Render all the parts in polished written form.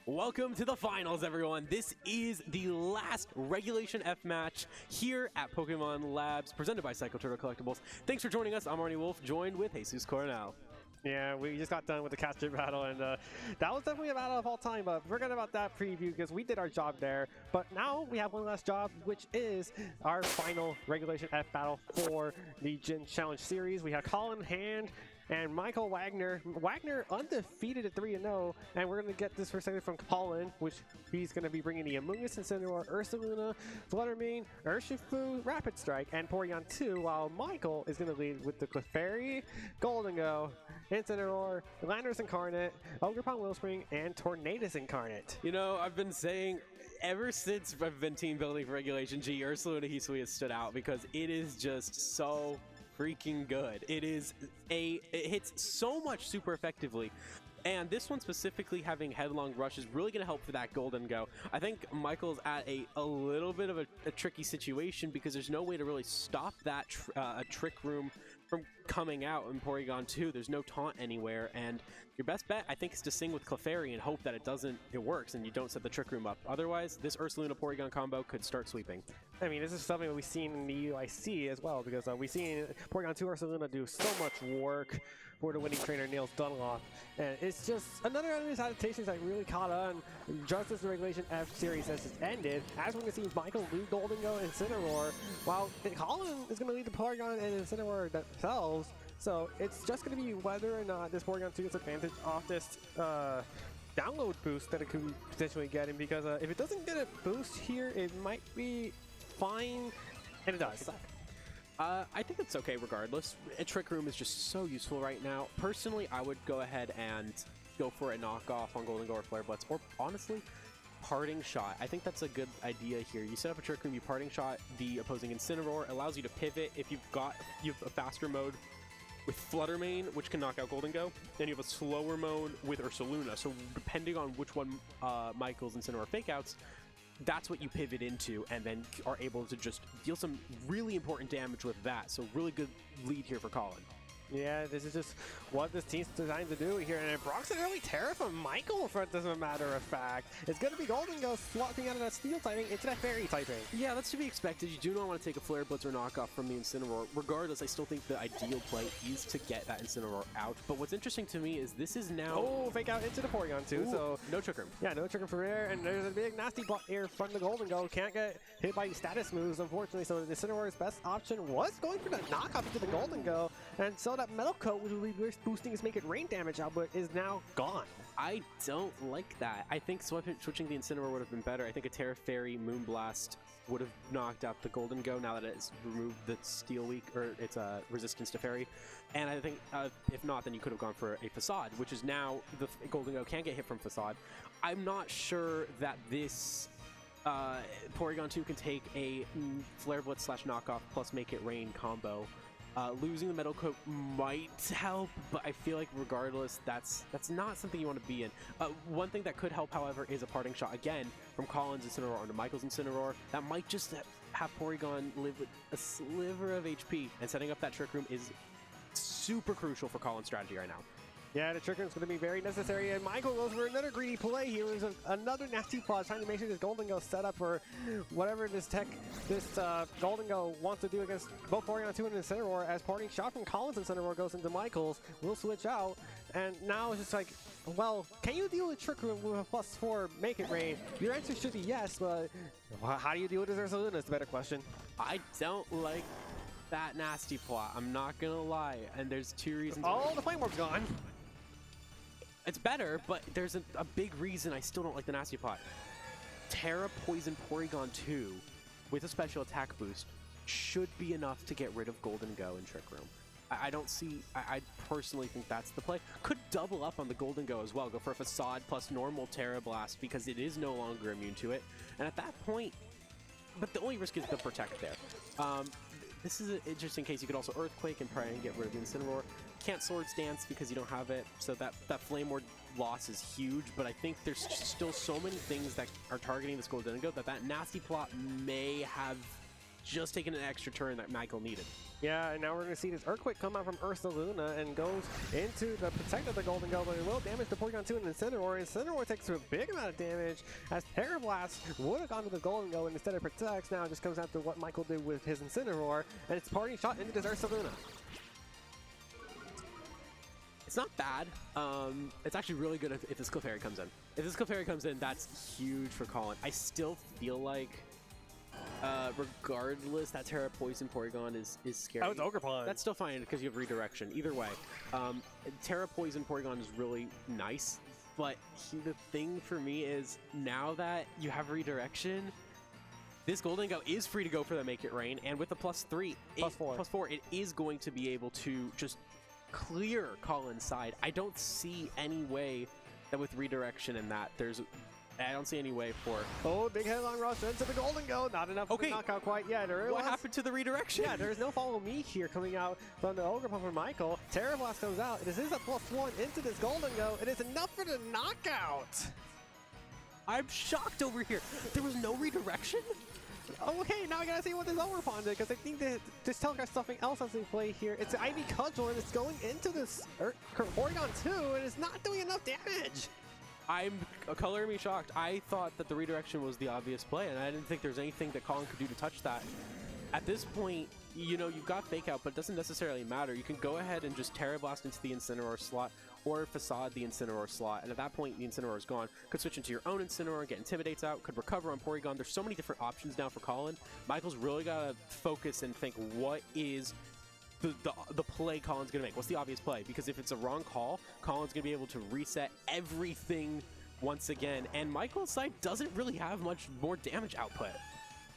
Welcome to the finals, everyone. This is the last Regulation F match here at Pokemon Labs, presented by Psycho Turtle Collectibles. Thanks for joining us. I'm Arnie Wolf, joined with Jesus Coronel. Yeah, we just got done with the caster battle, and that was definitely a battle of all time, but forget about that preview because we did our job there. But now we have one last job, which is our final Regulation F battle for the Gym Challenge Series. We have Collin Hand and Michael Wagner. Wagner undefeated at 3-0, and we're going to get this first segment from Collin, which he's going to be bringing the Amoonguss, Incineroar, Ursaluna, Fluttermane, Urshifu, Rapid Strike, and Porygon 2, while Michael is going to lead with the Clefairy, Goldengo, Incineroar, Landorus Incarnate, Ogerpon Willspring, and Tornadus Incarnate. You know, I've been saying ever since I've been team building for Regulation G, Ursaluna Hisui has stood out because it is just so freaking good. It hits so much super effectively. And this one specifically, having Headlong Rush, is really going to help for that Golden Go. I think Michael's at a little bit of a tricky situation because there's no way to really stop that Trick Room from coming out in Porygon 2. There's no taunt anywhere, and your best bet, I think, is to sing with Clefairy and hope that it works and you don't set the Trick Room up. Otherwise, this Ursaluna Porygon combo could start sweeping. I mean, this is something that we've seen in the UIC as well, because we've seen Porygon 2 Ursaluna do so much work for the winning trainer Niels Dunlop, and it's just another one of these adaptations that really caught on just as the Regulation F series has just ended, as we're going to see Michael lead Golden Go and Incineroar, while Collin is going to lead the Porygon and Incineroar themselves. So it's just going to be whether or not this Porygon 2 gets advantage off this download boost that it could potentially get in, because if it doesn't get a boost here, it might be fine, and it does. I think it's okay regardless. A Trick Room is just so useful right now. Personally, I would go ahead and go for a knockoff on Golden Go or Flare Blitz, or honestly, Parting Shot. I think that's a good idea here. You set up a Trick Room, you Parting Shot the opposing Incineroar, allows you to pivot if you have a faster mode with Fluttermane, which can knock out Golden Go, and you have a slower mode with Ursaluna. So depending on which one Michael's Incineroar fake outs, that's what you pivot into, and then are able to just deal some really important damage with that. So really good lead here for Collin. Yeah, this is just what this team's designed to do here, and Brock's an early Terra from Michael, for as a matter of fact. It's going to be Golden Go swapping out of that Steel typing into that Fairy typing. Yeah, that's to be expected. You do not want to take a Flare Blitz or knockoff from the Incineroar. Regardless, I still think the ideal play is to get that Incineroar out. But what's interesting to me is this is now... Oh, fake out into the Porygon too, so... No Trick Room. Yeah, no Trick Room for there, and there's a big nasty block here from the Golden Go. Can't get hit by status moves, unfortunately, so the Incineroar's best option was going for the knockoff into the Golden Go, and so that Metal Coat, which will be boosting his Make It Rain damage output, is now gone. I don't like that. I think switching the Incineroar would have been better. I think a Terra Fairy Moonblast would have knocked out the Golden Go now that it's removed the Steel Weak, or its resistance to Fairy. And I think if not, then you could have gone for a Facade, which is now the Golden Go can get hit from Facade. I'm not sure that this Porygon 2 can take a Flare Blitz / knockoff plus Make It Rain combo. Losing the Metal Coat might help, but I feel like regardless, that's not something you want to be in. One thing that could help, however, is a Parting Shot again from Collin's Incineroar onto Michael's Incineroar. That might just have Porygon live with a sliver of HP, and setting up that Trick Room is super crucial for Collin's strategy right now. Yeah, the Trick Room is going to be very necessary, and Michael goes for another greedy play here. There's another nasty plot, trying to make sure this Golden Go set up for whatever this Golden Go wants to do against both Porygon 2 and Incineroar, as Parting Shot from Collin's Incineroar goes into Michael's. We'll switch out, and now it's just like, well, can you deal with Trick Room with a +4 Make It Rain? Your answer should be yes, but how do you deal with this Ursaluna is the better question. I don't like that nasty plot, I'm not gonna lie, and there's two reasons. Oh, the Flame Orb's gone. It's better, but there's a big reason I still don't like the nasty plot. Terra Poison Porygon 2 with a special attack boost should be enough to get rid of Golden Go and Trick Room. I personally think that's the play. Could double up on the Golden Go as well. Go for a Facade plus normal Terra Blast because it is no longer immune to it. And at that point, but the only risk is the Protect there. This is an interesting case. You could also Earthquake and try and get rid of the Incineroar. Can't Swords Dance because you don't have it, so that Flame Ward loss is huge, but I think there's still so many things that are targeting this Golden Go that nasty plot may have just taking an extra turn that Michael needed. Yeah, and now we're going to see this Earthquake come out from Ursa Luna and goes into the Protect of the Golden Go, but it will damage the Porygon 2 and Incineroar. Incineroar takes a big amount of damage as Terra Blast would have gone to the Golden Go and instead of Protects. Now it just comes out to what Michael did with his Incineroar, and it's party shot into this Ursa Luna. It's not bad. It's actually really good if this Clefairy comes in. If this Clefairy comes in, that's huge for Collin. I still feel like, regardless, that Terra Poison Porygon is scary. Oh, it's Ogerpon. That's still fine because you have redirection. Either way, Terra Poison Porygon is really nice, but the thing for me is now that you have redirection, this Golden Go is free to go for the Make It Rain, and with the +3, +4, it is going to be able to just clear Collin's side. I don't see any way that with redirection and that I don't see any way for... Oh, big headlong rush into the Golden Go. Not enough to knock out quite yet. What happened to the redirection? Yeah, there's no Follow Me here coming out from the Ogerpon from Michael. Terra Blast comes out. This is a +1 into this Golden Go. It is enough for the knockout. I'm shocked over here. There was no redirection? Okay, now I gotta see what this Ogerpon did, because I think that this telegraph something else has in play here. It's Ivy Cudgel, and it's going into this Porygon 2, and it's not doing enough damage. I'm coloring me shocked. I thought that the redirection was the obvious play, and I didn't think there's anything that Collin could do to touch that. At this point, you know, you've got Fake Out, but it doesn't necessarily matter. You can go ahead and just Terra Blast into the Incineroar slot, or Facade the Incineroar slot, and at that point, the Incineroar is gone. Could switch into your own Incineroar, get Intimidates out, could recover on Porygon. There's so many different options now for Collin. Michael's really got to focus and think, what is the play Collin's going to make? What's the obvious play? Because if it's a wrong call, Collin's going to be able to reset everything once again, and Michael's side doesn't really have much more damage output.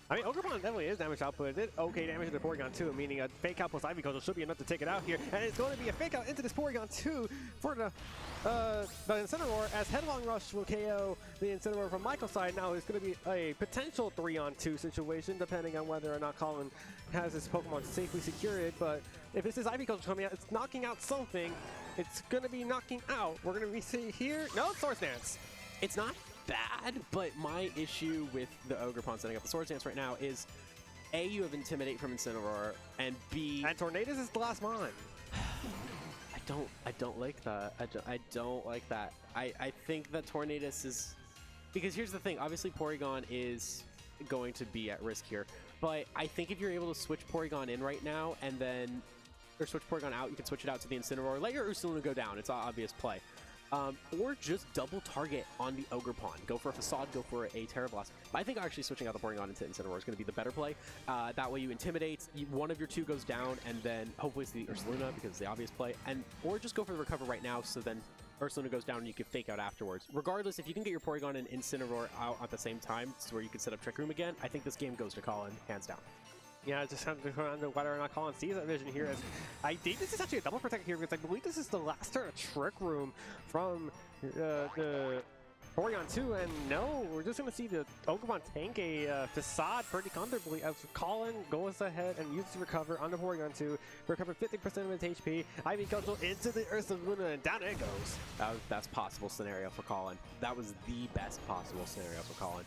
I mean, Ogerpon definitely is damage output. It did okay damage to the Porygon 2, meaning a Fake Out plus Ivy Cudgel should be enough to take it out here. And it's going to be a Fake Out into this Porygon 2 for the Incineroar, as Headlong Rush will KO the Incineroar from Michael's side. Now it's going to be a potential 3-on-2 situation, depending on whether or not Collin has his Pokemon safely secured. But if this is Ivy Cudgel coming out, it's knocking out something. It's going to be knocking out. We're going to be seeing here. No, Swords Dance. It's not bad, but my issue with the Ogerpon setting up the Swords Dance right now is A, you have Intimidate from Incineroar, and B... And Tornadus is the last mon. I don't like that. I don't like that. I think that Tornadus is... Because here's the thing, obviously Porygon is going to be at risk here, but I think if you're able to switch Porygon in right now, and then... Or switch Porygon out, you can switch it out to the Incineroar, let your Ursaluna go down, it's an obvious play. Or just double target on the Ogerpon. Go for a Facade, go for a Terra Blast. But I think actually switching out the Porygon into Incineroar is going to be the better play. That way you Intimidate, one of your two goes down, and then hopefully it's the Ursaluna because it's the obvious play. Or just go for the Recover right now, so then Ursaluna goes down and you can Fake Out afterwards. Regardless, if you can get your Porygon and Incineroar out at the same time, it's where you can set up Trick Room again, I think this game goes to Collin, hands down. Yeah, just have to go on to whether or not Collin sees that vision here. As I think this is actually a double protect here, because I believe this is the last turn of Trick Room from the Porygon 2, and no, we're just going to see the Ogerpon tank a Facade pretty comfortably as Collin goes ahead and uses Recover on the Porygon 2, recover 50% of its HP, Ivy Cudgel into the Ursaluna, and down it goes. That was the best possible scenario for Collin. That was the best possible scenario for Collin.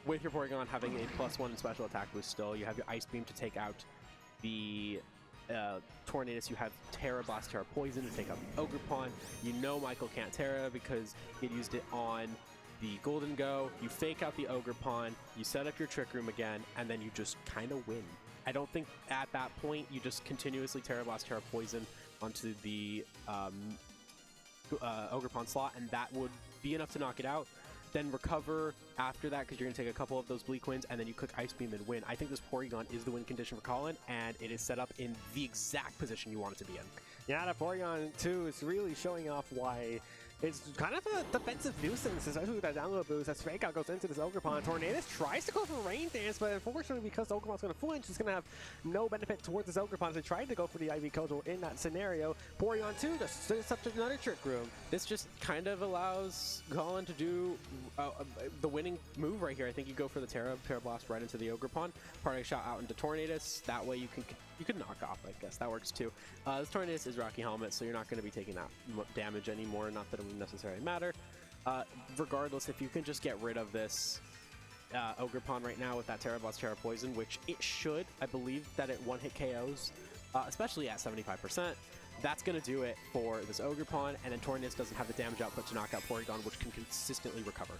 With your Porygon having a +1 in special attack boost still, you have your Ice Beam to take out the Tornadus, you have Terra Blast, Terra Poison to take out the Ogerpon. You know Michael can't Terra because he had used it on the Golden Go. You Fake out the Ogerpon, you set up your Trick Room again, and then you just kind of win. I don't think at that point you just continuously Terra Blast, Terra Poison onto the Ogerpon slot, and that would be enough to knock it out. Then recover after that because you're going to take a couple of those Bleak Winds, and then you click Ice Beam and win. I think this Porygon is the win condition for Collin, and it is set up in the exact position you want it to be in. Yeah, the Porygon 2 is really showing off why it's kind of a defensive nuisance, especially with that download boost as Fake Out goes into this Ogerpon. Tornadus tries to go for Rain Dance, but unfortunately because Ogerpon's going to flinch, it's going to have no benefit towards this Ogerpon. So tried to go for the Ivy Cudgel in that scenario. Porygon 2 just sets up another Trick Room. This just kind of allows Collin to do the winning move right here. I think you go for the Terra Blast right into the Ogerpon, parting shot out into Tornadus. That way you can knock off, I guess. That works too. This Tornadus is Rocky Helmet, so you're not going to be taking that damage anymore. Not that it would necessarily matter. Regardless, if you can just get rid of this Ogerpon right now with that Terra Blast, Terra Poison, which it should. I believe that it one-hit KOs, especially at 75%. That's going to do it for this Ogerpon, and then Tornus doesn't have the damage output to knock out Porygon, which can consistently recover.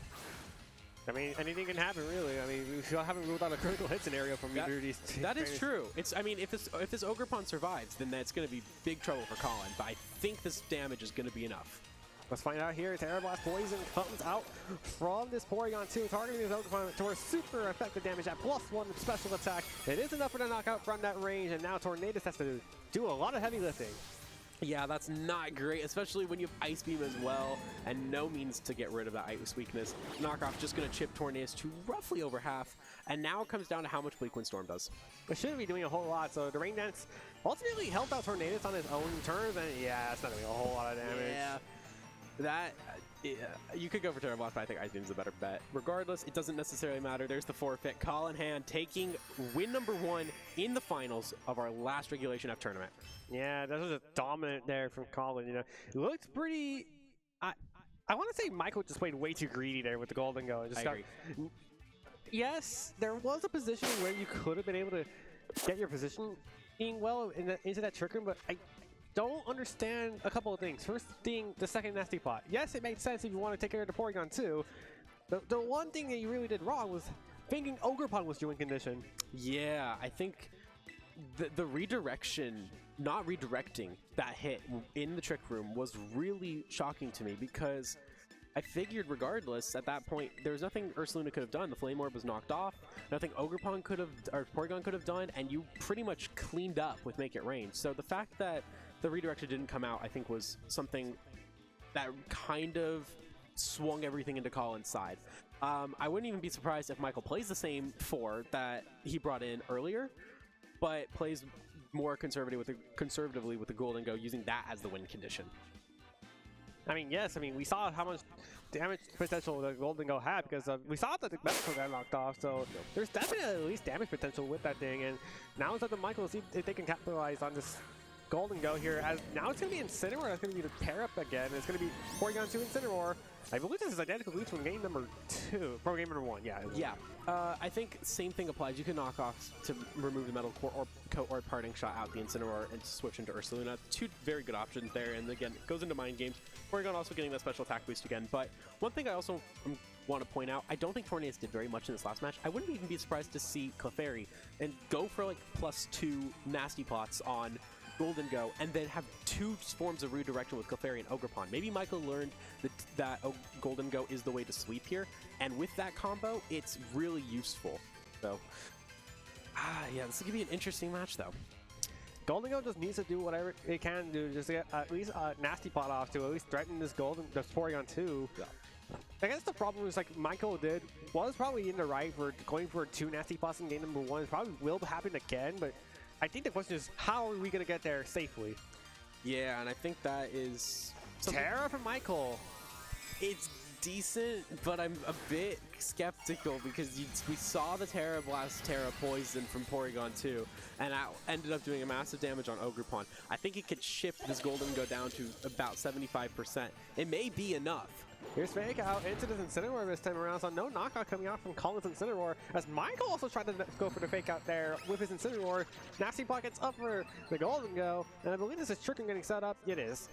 I mean, anything can happen, really. I mean, we still haven't ruled out a critical hit scenario from either of these. That is true. I mean, if this Ogerpon survives, then that's going to be big trouble for Collin, but I think this damage is going to be enough. Let's find out here. Terra Blast Poison comes out from this Porygon 2, targeting his Ogerpon to a super effective damage at +1 special attack. It is enough for the knockout from that range, and now Tornadus has to do a lot of heavy lifting. Yeah, that's not great, especially when you have Ice Beam as well, and no means to get rid of that Ice weakness. Knockoff just going to chip Tornadus to roughly over half, and now it comes down to how much Bleak Wind Storm does. It shouldn't be doing a whole lot, so the Rain Dance ultimately helped out Tornadus on his own terms, and yeah, it's not doing a whole lot of damage. Yeah, you could go for Terra Blast, but I think Ice Beam's the better bet. Regardless, it doesn't necessarily matter. There's the forfeit. Collin Hand taking win number 1 in the finals of our last Regulation F tournament. Yeah, that was a dominant there from Collin. You know, it looked pretty. I want to say Michael just played way too greedy there with the Golden Go. I agree. Yes, there was a position where you could have been able to get your position being well into that trick room, but I don't understand a couple of things. First being the second Nasty Pot. Yes, it made sense if you want to take care of the Porygon too. The one thing that you really did wrong was thinking Ogerpon was doing condition. Yeah, I think the redirection, not redirecting that hit in the trick room was really shocking to me, because I figured regardless, at that point, there was nothing Ursaluna could have done. The Flame Orb was knocked off, nothing Ogerpon could have, or Porygon could have done, and you pretty much cleaned up with Make It Rain. So the fact that the redirection didn't come out, I think, was something that kind of swung everything into Collin's side. I wouldn't even be surprised if Michael plays the same 4 that he brought in earlier, but plays more conservatively with the Golden Go, using that as the win condition. I mean, yes, I mean, we saw how much damage potential the Golden Go had, because we saw that the Mexico got knocked off, so there's definitely at least damage potential with that thing, and now it's up to Michael to see if they can capitalize on this Golden Go here, as now it's going to be Incineroar that's going to be the pair up again. It's going to be Porygon 2 Incineroar. I believe this is identical lead from game number 2, from game number 1, yeah. Yeah, I think same thing applies. You can knock off to remove the Metal Core or Coat or Parting Shot out the Incineroar and switch into Ursaluna. 2 very good options there, and again, it goes into Mind Games. Porygon also getting that special attack boost again, but one thing I also want to point out, I don't think Tornadus did very much in this last match. I wouldn't even be surprised to see Clefairy and go for like +2 Nasty Pots on Golden Go, and then have 2 forms of redirection with Clefairy and Ogerpon. Maybe Michael learned that Golden Go is the way to sweep here, and with that combo, it's really useful. So, yeah, this could be an interesting match, though. Golden Go just needs to do whatever it can do just to get at least a Nasty Pot off to at least threaten this Porygon 2. Yeah. I guess the problem is, like Michael was probably in the right for going for 2 Nasty Pots in game number 1. It probably will happen again, but I think the question is, how are we going to get there safely? Yeah, and I think that is Terra from Michael. It's decent, but I'm a bit skeptical, because we saw the Terra Blast, Terra Poison from Porygon 2, and that ended up doing a massive damage on Ogerpon. I think it could shift this Golden Go down to about 75%. It may be enough. Here's Fake Out into this Incineroar this time around, so no knockout coming out from Collin's Incineroar, as Michael also tried to go for the Fake Out there with his Incineroar. Nasty Pockets up for the Golden Go, and I believe this is Trick Room getting set up. It is.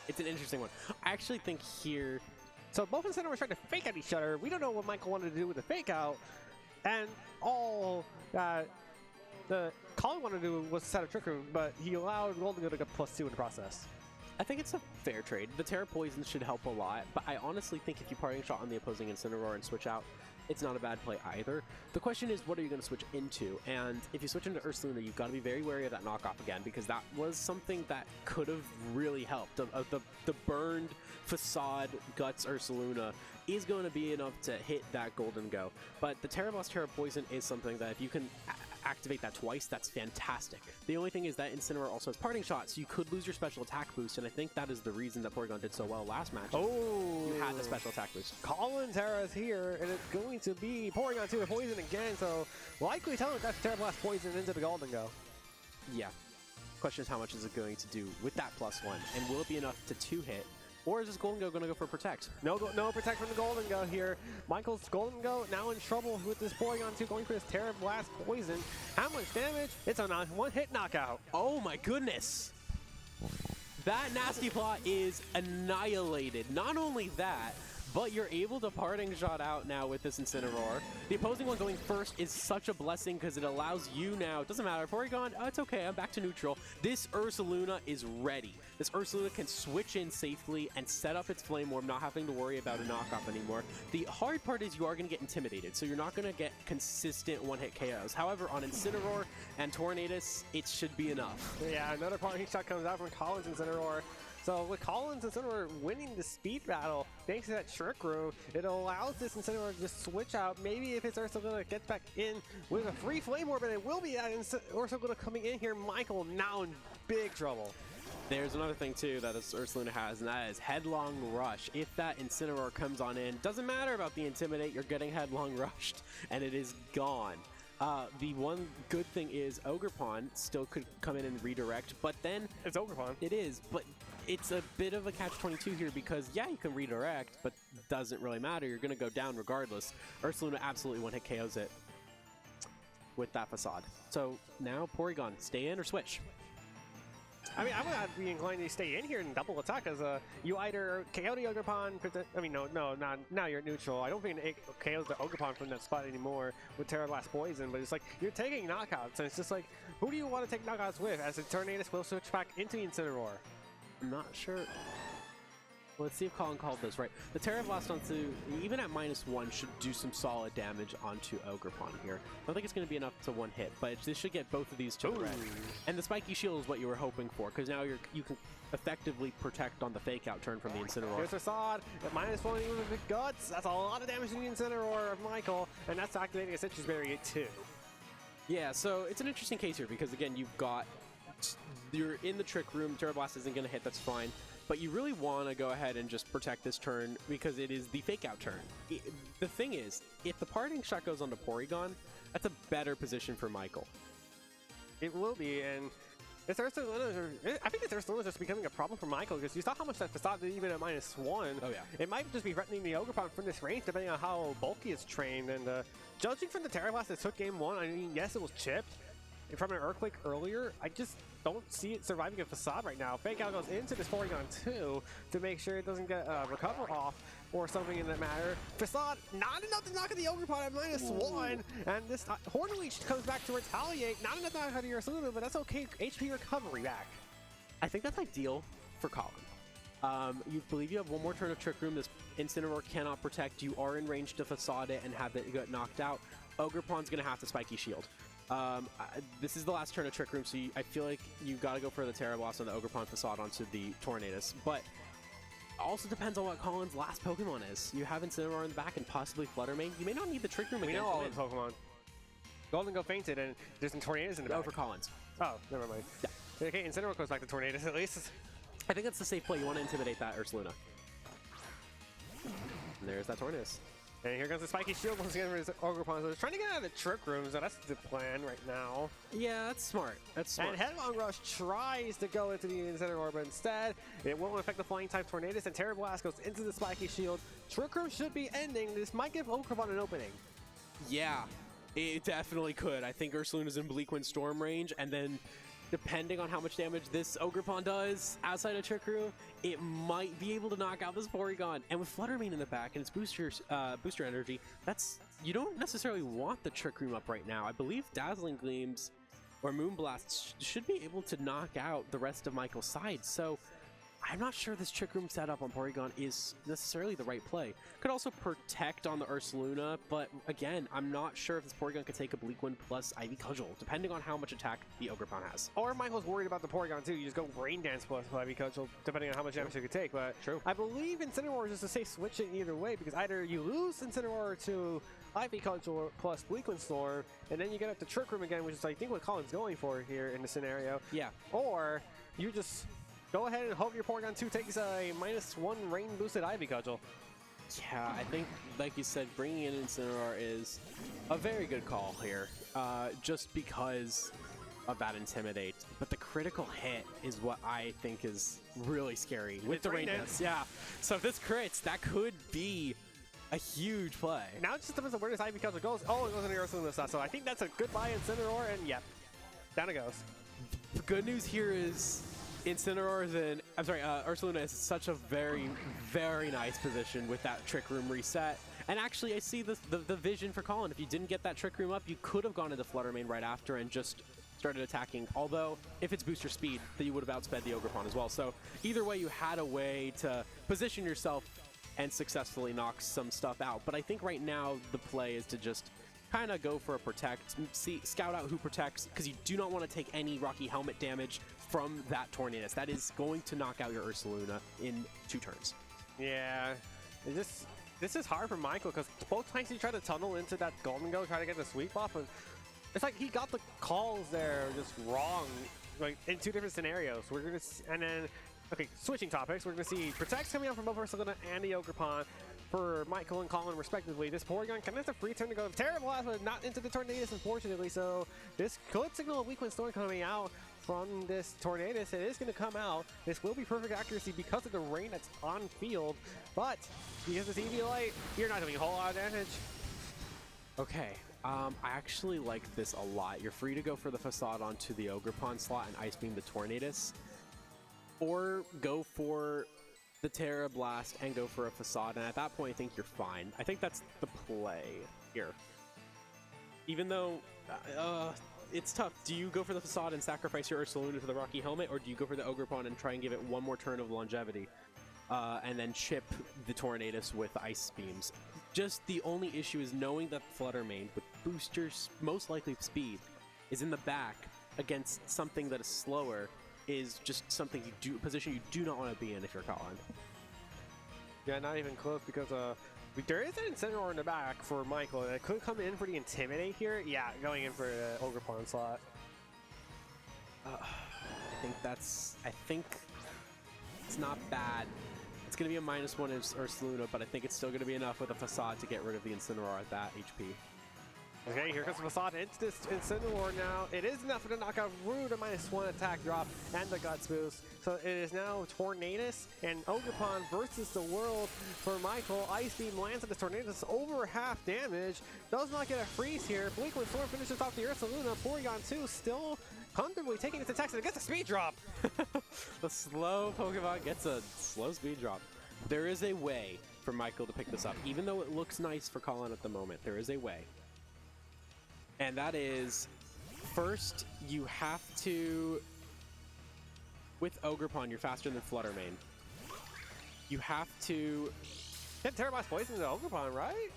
It's an interesting one. I actually think here, so both Incineroars tried to fake out each other. We don't know what Michael wanted to do with the Fake Out, and all the Collin wanted to do was set a Trick Room, but he allowed Golden Go to get +2 in the process. I think it's a fair trade. The Terra Poison should help a lot, but I honestly think if you Parting Shot on the opposing Incineroar and switch out, it's not a bad play either. The question is, what are you going to switch into? And if you switch into Ursaluna, you've got to be very wary of that knockoff again, because that was something that could have really helped. The burned Facade Guts Ursaluna is going to be enough to hit that Golden Go. But the Terra Blast, Terra Poison is something that if you can activate that twice, that's fantastic. The only thing is that Incineroar also has Parting Shot, so you could lose your special attack boost, and I think that is the reason that Porygon did so well last match. Oh! You had the special attack boost. Collin Terra is here, and it's going to be Porygon 2 to Poison again, so likely telling that's Terra Blast Poison into the Golden Go. Yeah. Question is, how much is it going to do with that +1, and will it be enough to 2-hit Or is this Golden Go going to go for Protect? No protect from the Golden Go here. Michael's Golden Go now in trouble with this Porygon 2 going for this Terra Blast Poison. How much damage? It's a one-hit knockout. Oh my goodness! That Nasty Plot is annihilated. Not only that, but you're able to Parting Shot out now with this Incineroar. The opposing one going first is such a blessing because it allows you now, it doesn't matter, Porygon, oh, it's okay, I'm back to neutral. This Ursaluna is ready. This Ursaluna can switch in safely and set up its Flame Orb, not having to worry about a knockoff anymore. The hard part is you are going to get intimidated, so you're not going to get consistent one-hit KOs. However, on Incineroar and Tornadus, it should be enough. Yeah, another Parting Shot comes out from Collin's Incineroar. So with Collins and Incineroar winning the speed battle, thanks to that Trick Room, it allows this Incineroar to just switch out. Maybe if it's Ursaluna gets back in with a free Flame Orb, and it will be that Ursaluna coming in here. Michael now in big trouble. There's another thing too that this Ursaluna has, and that is Headlong Rush. If that Incineroar comes on in, doesn't matter about the Intimidate, you're getting Headlong Rushed, and it is gone. The one good thing is Ogerpon still could come in and redirect, but then... It's Ogerpon. It is, but it's a bit of a catch-22 here because, yeah, you can redirect, but doesn't really matter. You're going to go down regardless. Ursaluna absolutely one-hit KOs it with that Facade. So now Porygon, stay in or switch? I mean, I would not be inclined to stay in here and double attack as you either KO the Ogerpon, I mean, not now you're neutral. I don't think it KOs the Ogerpon from that spot anymore with Terra Blast Poison, but it's like you're taking knockouts, and it's just like, who do you want to take knockouts with as the Tornadus will switch back into Incineroar? I'm not sure. Let's see if Collin called this right. The Terra Blast onto, even at -1, should do some solid damage onto Ogerpon here. I don't think it's going to be enough to one hit, but this should get both of these to the red. And the Spiky Shield is what you were hoping for, because now you can effectively protect on the Fake Out turn from the Incineroar. Here's Facade at -1 even with Guts. That's a lot of damage to the Incineroar of Michael, and that's activating a Citrus Berry too. Yeah, so it's an interesting case here, because again, you're in the Trick Room, Terra Blast isn't going to hit, that's fine. But you really want to go ahead and just protect this turn because it is the Fake Out turn. The thing is, if the Parting Shot goes onto Porygon, that's a better position for Michael. It will be, and this Ursaluna, I think this Ursaluna is just becoming a problem for Michael because you saw how much that Facade did even at -1. Oh yeah. It might just be threatening the Ogerpon from this range depending on how bulky it's trained, and judging from the Terra Blast that took game 1, I mean, yes, it was chipped from an Earthquake earlier. I just don't see it surviving a Facade right now. Fake Out goes into this Porygon 2 to make sure it doesn't get recover off or something in that matter. Facade, not enough to knock at the Ogerpon at -1, and this Hornleech comes back to retaliate. Not enough to knock out of your Ursaluna, but that's okay. HP recovery back. I think that's ideal for Collin. You believe you have one more turn of Trick Room. This Incineroar cannot protect. You are in range to Facade it and have it get knocked out. Ogerpon's going to have to Spiky Shield. This is the last turn of Trick Room, so I feel like you got to go for the Terra Blast on the Ogerpon Facade onto the Tornadus, but also depends on what Collin's last Pokemon is. You have Incineroar in the back and possibly Fluttermane. You may not need the Trick Room again. We know all his Pokemon. Golden Go fainted, and there's some Tornadus in the back. Oh, for Collins. Oh, never mind. Yeah. Okay, Incineroar goes back to Tornadus at least. I think that's the safe play. You want to intimidate that Ursaluna. And there's that Tornadus. And here comes the Spiky Shield once again for his Ogerpon. So he's trying to get out of the Trick Room, so that's the plan right now. Yeah, that's smart. That's smart. And Headlong Rush tries to go into the Incineroar, but instead, it won't affect the Flying type Tornadus, and Terra Blast goes into the Spiky Shield. Trick Room should be ending. This might give Ogerpon an opening. Yeah, it definitely could. I think Ursaluna's in Bleak Wind Storm range, and then depending on how much damage this Ogerpon does outside of Trick Room, it might be able to knock out this Porygon. And with Fluttermane in the back and its booster energy, you don't necessarily want the Trick Room up right now. I believe Dazzling Gleams or Moonblasts should be able to knock out the rest of Michael's side. So I'm not sure this Trick Room setup on Porygon is necessarily the right play. Could also protect on the Ursaluna, but again, I'm not sure if this Porygon could take a Bleak Wind plus Ivy Cudgel, depending on how much attack the Ogerpon has. Or Michael's worried about the Porygon too. You just go Rain Dance plus Ivy Cudgel, depending on how much damage you could take. But true. I believe Incineroar is just a safe switch in either way, because either you lose Incineroar to Ivy Cudgel plus Bleak Wind Storm, and then you get up to Trick Room again, which is I think what Collin's going for here in the scenario. Yeah. Or you just go ahead and hope your Porygon 2 takes a -1 rain boosted Ivy Cudgel. Yeah, I think, like you said, bringing in Incineroar is a very good call here. Just because of that Intimidate, but the critical hit is what I think is really scary with the rangeness. Yeah, so if this crits, that could be a huge play. Now it just depends on where this Ivy Culture goes. Oh, it goes into Ursaluna slot, so I think that's a good buy Incineroar, and yep, down it goes. The good news here is Ursaluna is such a very, very nice position with that Trick Room reset. And actually, I see the vision for Collin. If you didn't get that Trick Room up, you could have gone into Flutter Mane right after and just started attacking. Although, if it's booster speed, then you would have outsped the Ogerpon as well. So either way, you had a way to position yourself and successfully knock some stuff out. But I think right now, the play is to just kind of go for a protect, scout out who protects, because you do not want to take any Rocky Helmet damage from that Tornadus. That is going to knock out your Ursaluna in 2 turns. Yeah, this is hard for Michael, because both times he tried to tunnel into that Golden Go, try to get the sweep off, and it's like he got the calls there just wrong, like in 2 different scenarios. We're gonna and then okay, switching topics, we're gonna see protects coming out from both Ursaluna and the Ogerpon for Michael and Collin respectively. This Porygon kind of has a free turn to go. Terrible Blast, but not into the Tornadus, unfortunately. So this could signal a weak wind storm coming out from this Tornadus. It is going to come out. This will be perfect accuracy because of the rain that's on field, but because it's Eviolite, you're not doing a whole lot of damage. Okay, I actually like this a lot. You're free to go for the Facade onto the Ogerpon slot and Ice Beam the Tornadus, or go for the Terra Blast and go for a Facade, and at that point I think you're fine. I think that's the play here. Even though it's tough. Do you go for the Facade and sacrifice your Ursaluna to the Rocky Helmet, or do you go for the Ogerpon and try and give it one more turn of longevity and then chip the Tornadus with Ice Beams? Just the only issue is knowing that Flutter Mane with boosters, most likely speed, is in the back against something that is slower, is just something position you do not want to be in if you're Collin. Yeah, not even close, because there is an Incineroar in the back for Michael. It could come in for the Intimidate here. Yeah, going in for the Ogerpon slot. I think it's not bad. It's going to be a -1 Ursaluna, but I think it's still going to be enough with a Facade to get rid of the Incineroar at that HP. Okay, here comes the Facade into this Incineroar now. It is enough for the knockout through the -1 attack drop and the Guts boost. So it is now Tornadus and Ogerpon versus the world for Michael. Ice Beam lands at the Tornadus over half damage. Does not get a freeze here. Bleak Wind Storm finishes off the Ursaluna. Porygon 2 still comfortably taking its attacks, and it gets a speed drop. The slow Pokemon gets a slow speed drop. There is a way for Michael to pick this up. Even though it looks nice for Collin at the moment, there is a way. And that is, first, you have to, with Ogerpon, you're faster than Flutter Mane. You have to get Terra Blast Poison into Ogerpon, right?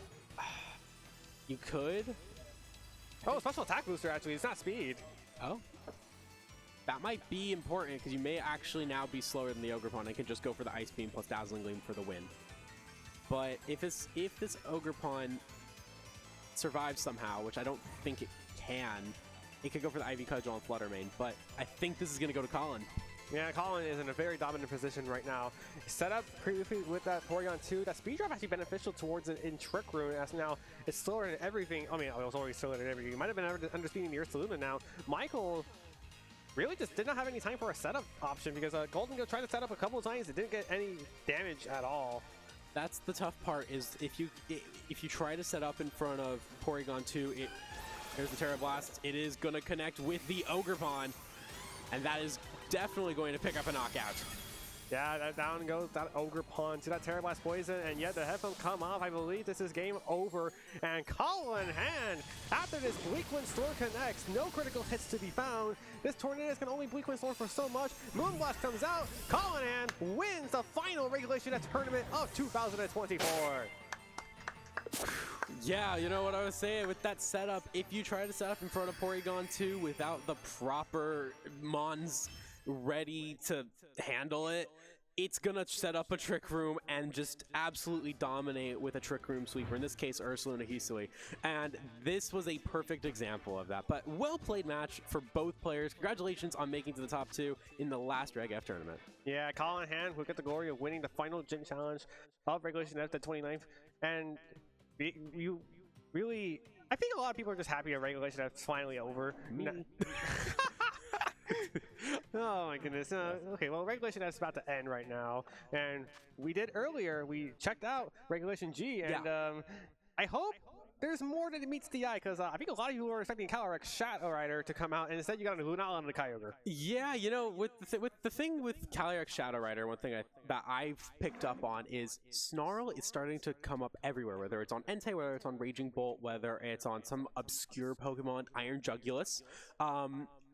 You could. Oh, special attack booster, actually. It's not speed. Oh. That might be important, because you may actually now be slower than the Ogerpon and can just go for the Ice Beam plus Dazzling Gleam for the win. But if this Ogerpon survives somehow, which I don't think it can, it could go for the Ivy Cudgel on Flutter Mane, but I think this is going to go to Collin. Yeah, Collin is in a very dominant position right now. Set up previously with that Porygon 2. That speed drop actually beneficial towards it in Trick Room, as now it's slower than everything. I mean, it was already slower than everything. It might have been underspeeding the Ursaluna now. Michael really just did not have any time for a setup option, because Golden Go tried to set up a couple of times. It didn't get any damage at all. That's the tough part, is if you try to set up in front of Porygon 2, there's the Terra Blast, it is going to connect with the Ogerpon, and that is definitely going to pick up a knockout. Yeah, that down goes that Ogerpon to that Terra Blast Poison, and yet the headphones come off. I believe this is game over, and Collin hand, after this Bleak Wind Storm connects, no critical hits to be found. This Tornadus can only Bleak Wind Storm for so much. Moonblast comes out, Collin hand wins the final regulation tournament of 2024. Yeah, you know what I was saying with that setup, if you try to set up in front of Porygon 2 without the proper Mons ready to handle it, it's gonna set up a Trick Room and just absolutely dominate with a Trick Room sweeper, in this case Ursaluna Hisui, and this was a perfect example of that. But well played match for both players. Congratulations on making to the top 2 in the last Reg F tournament. Yeah, Collin hand will get the glory of winning the final gym challenge of Regulation F, the 29th, and you really, I think a lot of people are just happy that Regulation F is finally over. Me. Oh my goodness. Okay, well, Regulation F is about to end right now, and we did earlier. We checked out Regulation G, and I hope there's more than meets the eye, because I think a lot of you were expecting Calyrex Shadow Rider to come out, and instead you got a Lunala and a Kyogre. Yeah, you know, with the thing with Calyrex Shadow Rider, one thing that I've picked up on is Snarl is starting to come up everywhere, whether it's on Entei, whether it's on Raging Bolt, whether it's on some obscure Pokemon, Iron Jugulus.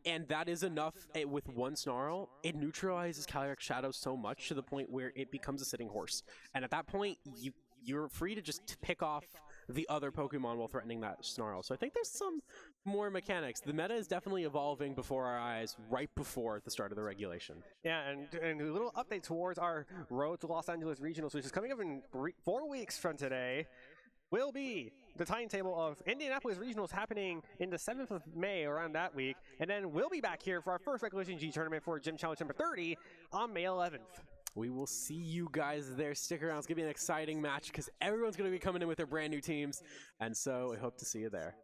And that is enough with one Snarl. It neutralizes Calyrex Shadow so much to the point where it becomes a sitting horse. And at that point, you're free to just pick off the other Pokemon while threatening that Snarl. So I think there's some more mechanics. The meta is definitely evolving before our eyes, right before the start of the regulation. Yeah, and a little update towards our Road to Los Angeles Regionals, which is coming up in 4 weeks from today, will be the timetable of Indianapolis Regionals happening in the 7th of May, around that week, and then we'll be back here for our first Regulation G tournament for Gym Challenge number 30 on May 11th. We will see you guys there. Stick around. It's going to be an exciting match because everyone's going to be coming in with their brand new teams, and so I hope to see you there.